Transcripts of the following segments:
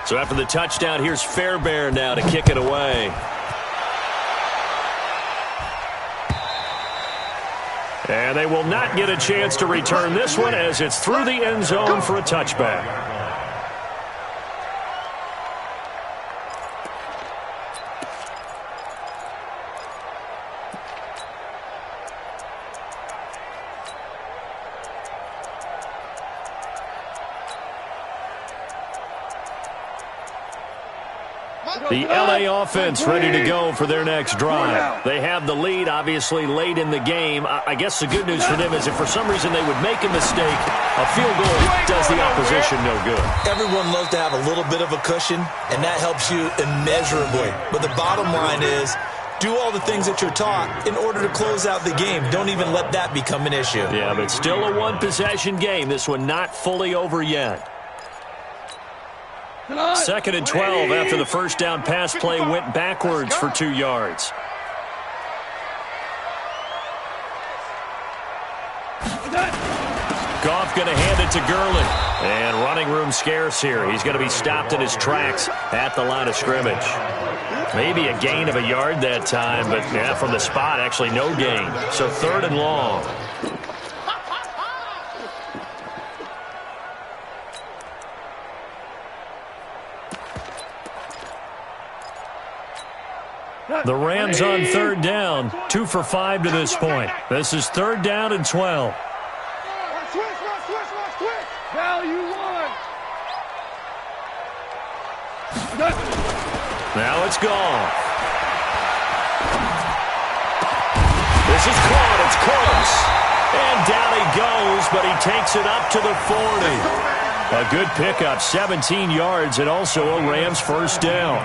So after the touchdown, here's Fairbairn now to kick it away. And they will not get a chance to return this one as it's through the end zone for a touchback. The LA offense ready to go for their next drive. They have the lead, obviously, late in the game. I guess the good news for them is if for some reason they would make a mistake, a field goal does the opposition no good. Everyone loves to have a little bit of a cushion, and that helps you immeasurably. But the bottom line is, do all the things that you're taught in order to close out the game. Don't even let that become an issue. Yeah, but still a one-possession game. This one not fully over yet. 2nd and 12 after the first down pass play went backwards for 2 yards. Goff going to hand it to Gurley. And running room scarce here. He's going to be stopped in his tracks at the line of scrimmage. Maybe a gain of a yard that time, but yeah, from the spot, actually no gain. So 3rd and long. The Rams on 3rd down, 2 for 5 to this point. This is 3rd down and 12. Now it's gone. This is caught. It's close. And down he goes, but he takes it up to the 40. A good pickup, 17 yards, and also a Rams first down.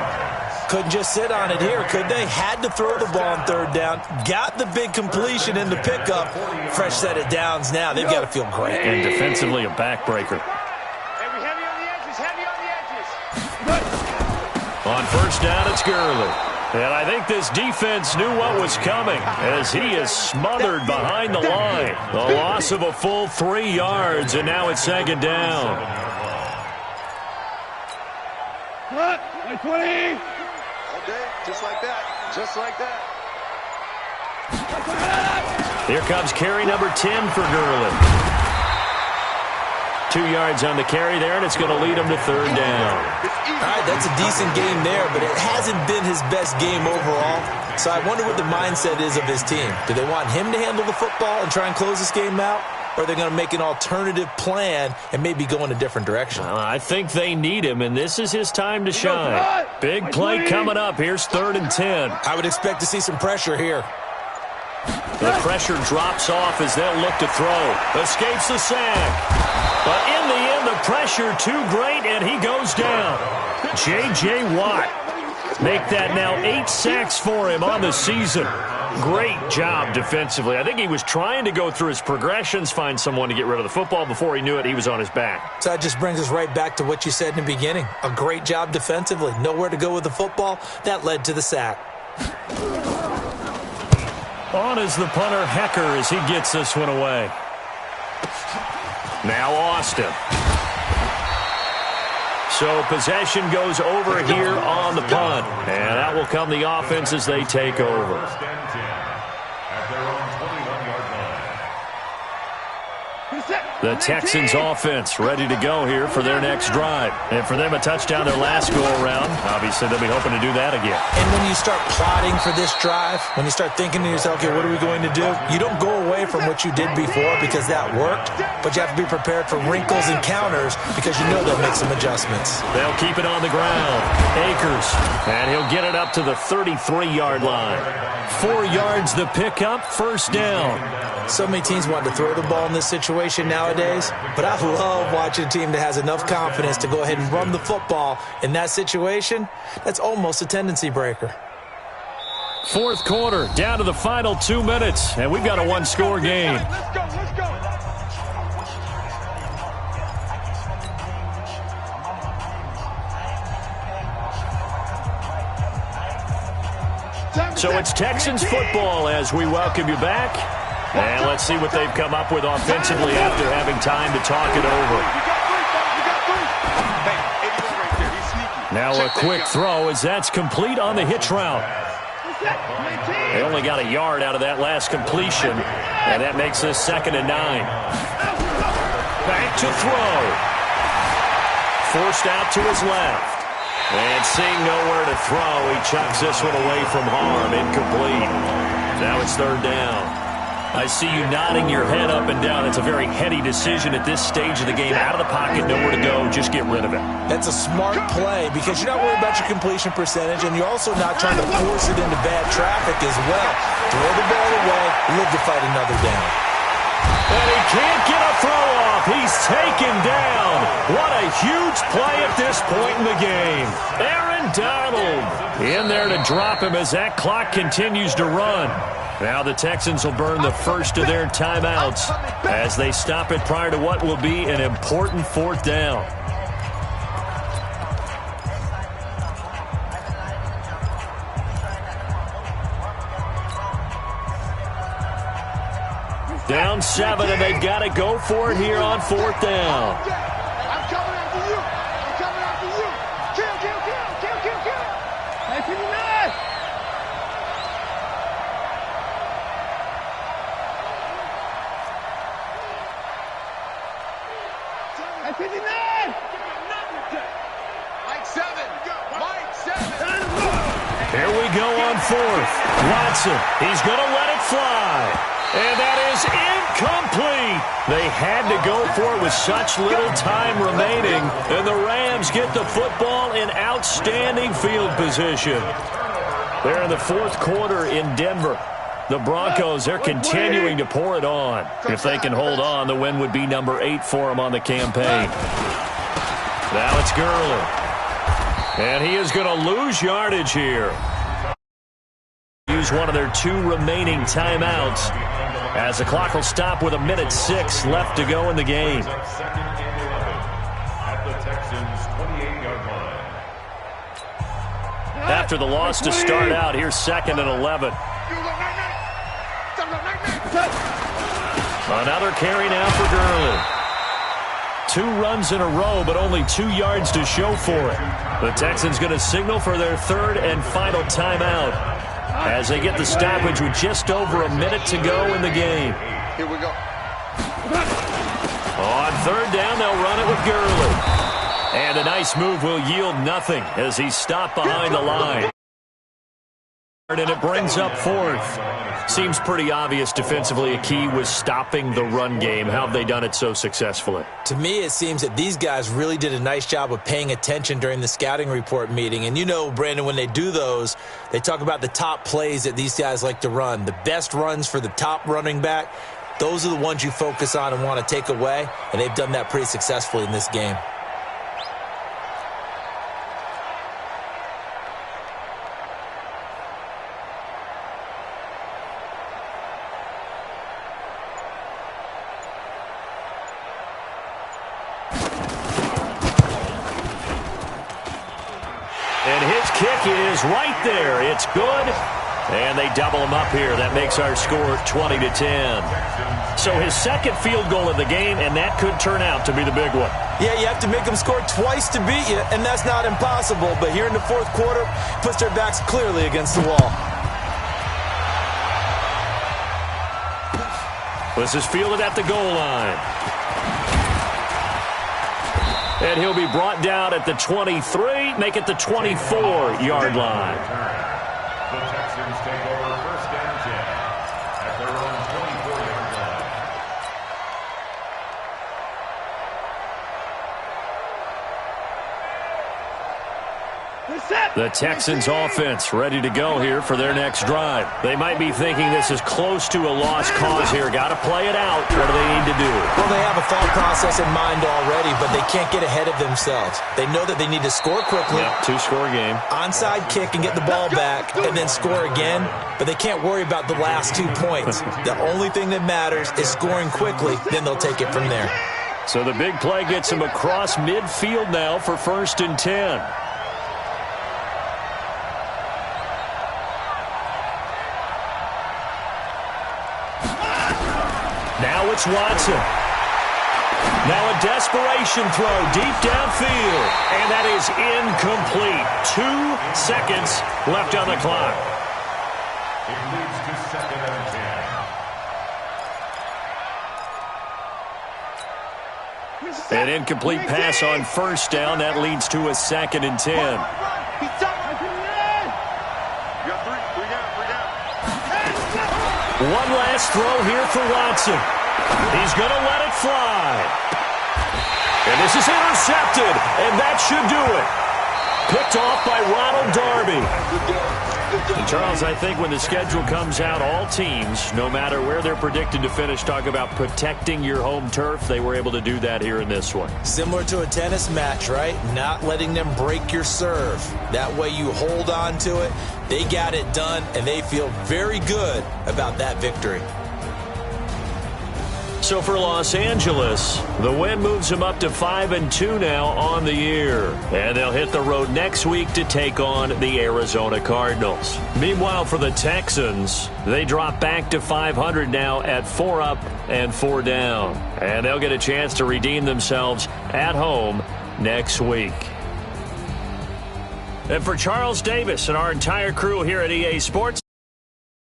Couldn't just sit on it here, could they? Had to throw the ball on 3rd down. Got the big completion in the pickup. Fresh set of downs now. They've got to feel great. And defensively, a backbreaker. Heavy on the edges, heavy on the edges. On first down, it's Gurley. And I think this defense knew what was coming as he is smothered behind the line. The loss of a full 3 yards, and now it's 2nd down. Cut, 20. Just like that. Just like that. Here comes carry number 10 for Gurley. 2 yards on the carry there, and it's going to lead him to 3rd down. All right, that's a decent game there, but it hasn't been his best game overall. So I wonder what the mindset is of his team. Do they want him to handle the football and try and close this game out? Or are they going to make an alternative plan and maybe go in a different direction? I think they need him, and this is his time to shine. Big play coming up. Here's 3rd and 10. I would expect to see some pressure here. The pressure drops off as they'll look to throw. Escapes the sack. But in the end, the pressure too great, and he goes down. J.J. Watt. Make that now 8 sacks for him on the season. Great job defensively. I think he was trying to go through his progressions, find someone to get rid of the football. Before he knew it, he was on his back. So that just brings us right back to what you said in the beginning. A great job defensively. Nowhere to go with the football. That led to the sack. On is the punter, Hecker, as he gets this one away. Now Austin. So possession goes over here on the punt. And that will come the offense as they take over. The Texans offense ready to go here for their next drive. And for them, a touchdown their last go-around. Obviously, they'll be hoping to do that again. And when you start plotting for this drive, when you start thinking to yourself, okay, what are we going to do? You don't go away from what you did before because that worked, but you have to be prepared for wrinkles and counters because you know they'll make some adjustments. They'll keep it on the ground. Akers, and he'll get it up to the 33-yard line. 4 yards the pickup, first down. So many teams want to throw the ball in this situation nowadays, but I love watching a team that has enough confidence to go ahead and run the football. In that situation, that's almost a tendency breaker. 4th quarter, down to the final 2 minutes, and we've got a one-score game. Let's go, let's go. So it's Texans football as we welcome you back. And let's see what they've come up with offensively after having time to talk it over. Hey, 81 right there. He's sneaky. Now a quick throw as that's complete on the hitch route. They only got a yard out of that last completion, and that makes this 2nd and 9. Back to throw. Forced out to his left. And seeing nowhere to throw, he chucks this one away from harm. Incomplete. Now it's 3rd down. I see you nodding your head up and down. It's a very heady decision at this stage of the game. Out of the pocket, nowhere to go. Just get rid of it. That's a smart play because you're not worried about your completion percentage, and you're also not trying to force it into bad traffic as well. Throw the ball away, live to fight another down. And he can't get a throw off. He's taken down. What a huge play at this point in the game. Aaron Donald in there to drop him as that clock continues to run. Now the Texans will burn the first of their timeouts as they stop it prior to what will be an important 4th down. Down 7, and they've got to go for it here on 4th down. I'm coming after you. I'm coming after you. Kill, kill, kill, kill, kill, kill. 59. At 59. Mike 7. Mike 7. Here we go on 4th. Watson, he's going to let it fly. And that is incomplete. They had to go for it with such little time remaining. And the Rams get the football in outstanding field position. They're in the 4th quarter in Denver. The Broncos, they're continuing to pour it on. If they can hold on, the win would be number 8 for them on the campaign. Now it's Gurley. And he is going to lose yardage here. Use one of their 2 remaining timeouts as the clock will stop with 1:06 left to go in the game. After the loss to start out, here's 2nd and 11. Another carry now for Gurley. 2 runs in a row, but only 2 yards to show for it. The Texans going to signal for their 3rd and final timeout as they get the stoppage with just over a minute to go in the game. Here we go. On 3rd down, they'll run it with Gurley. And a nice move will yield nothing as he's stopped behind the line. And it brings up 4th. Seems pretty obvious defensively a key was stopping the run game. How have they done it so successfully? To me, it seems that these guys really did a nice job of paying attention during the scouting report meeting. And you know, Brandon, when they do those, they talk about the top plays that these guys like to run. The best runs for the top running back, those are the ones you focus on and want to take away. And they've done that pretty successfully in this game. And his kick is right there. It's good. And they double him up here. That makes our score 20-10. So his 2nd field goal of the game, and that could turn out to be the big one. Yeah, you have to make them score twice to beat you, and that's not impossible. But here in the 4th quarter, puts their backs clearly against the wall. This is fielded at the goal line. And he'll be brought down at the 23, make it the 24-yard line. The Texans take over 1st and 10 at their own 24-yard line. The Texans offense ready to go here for their next drive. They might be thinking this is close to a lost cause here. Got to play it out. What do they need to do? Well, they have a thought process in mind already, but they can't get ahead of themselves. They know that they need to score quickly. Yep, 2-score game. Onside kick and get the ball back and then score again, but they can't worry about the last 2 points. The only thing that matters is scoring quickly, then they'll take it from there. So the big play gets him across midfield now for 1st and 10. Now it's Watson. Now a desperation throw deep downfield, and that is incomplete. 2 seconds left on the clock. It leads to 2nd and 10. An incomplete pass on first down. That leads to a 2nd and 10. One last throw here for Watson. He's going to let it fly. And this is intercepted, and that should do it. Picked off by Ronald Darby. And Charles, I think when the schedule comes out, all teams, no matter where they're predicted to finish, talk about protecting your home turf. They were able to do that here in this one. Similar to a tennis match, right? Not letting them break your serve. That way you hold on to it. They got it done, and they feel very good about that victory. So for Los Angeles, the win moves them up to 5-2 now on the year. And they'll hit the road next week to take on the Arizona Cardinals. Meanwhile, for the Texans, they drop back to 500 now at 4 up and 4 down. And they'll get a chance to redeem themselves at home next week. And for Charles Davis and our entire crew here at EA Sports,